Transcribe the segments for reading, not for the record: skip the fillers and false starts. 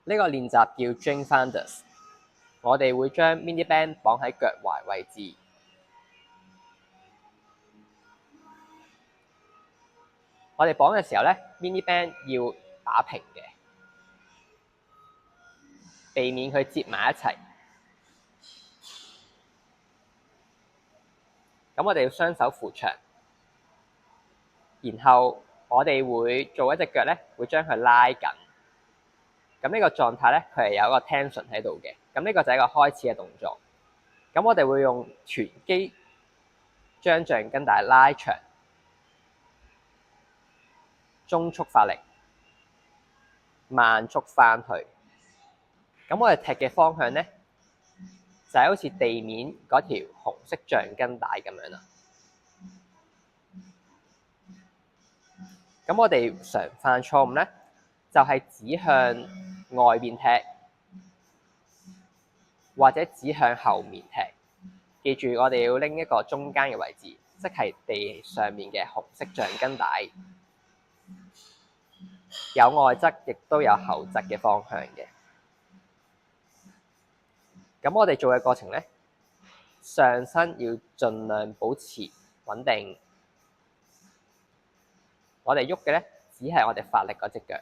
呢個練習叫 Jane Founders， 我哋會將 mini band 綁喺腳踝位置。我哋綁嘅時候咧 ，mini band 要打平嘅，避免佢接埋一齊。咁我哋要雙手扶牆，然後我哋會做一隻腳咧，會將佢拉緊。咁呢個狀態咧，佢係有一個 tension 喺度嘅。咁呢個就係一個開始嘅動作。咁我哋會用臀肌將橡筋帶拉長，中速發力，慢速翻去。咁我哋踢嘅方向咧，就係好似地面嗰條紅色橡筋帶咁樣啦。咁我哋常犯錯誤咧，就係指向外邊踢，或者指向後面踢。記住，我哋要拎一個中間嘅位置，即係地上面嘅紅色橡筋帶，有外側亦都有後側嘅方向嘅。咁我哋做嘅過程咧，上身要盡量保持穩定。我哋喐嘅咧，只係我哋發力嗰隻腳。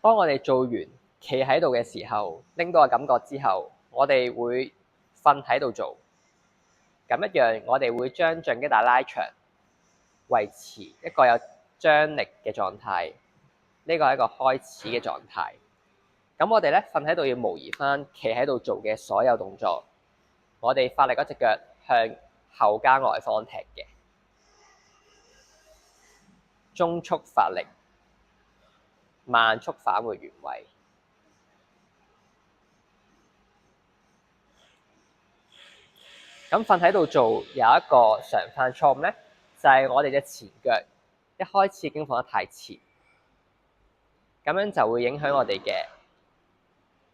當我哋做完企喺度嘅時候，拎到個感覺之後，我哋會瞓喺度做。咁一樣，我哋會將橡筋帶拉長，維持一個有張力嘅狀態。呢個係一個開始嘅狀態。咁我哋咧瞓喺度要模擬翻企喺度做嘅所有動作。我哋發力嗰隻腳向後加外方踢嘅，中速發力，慢速返回原位。咁瞓喺度做有一個常犯錯誤咧，就係我哋嘅前腳一開始已經放得太前，咁樣就會影響我哋嘅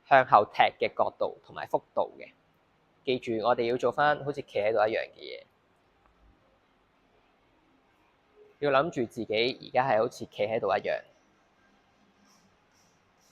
向後踢嘅角度同埋幅度嘅。記住，我哋要做翻好似企喺度一樣嘅嘢，要諗住自己而家係好似企喺度一樣。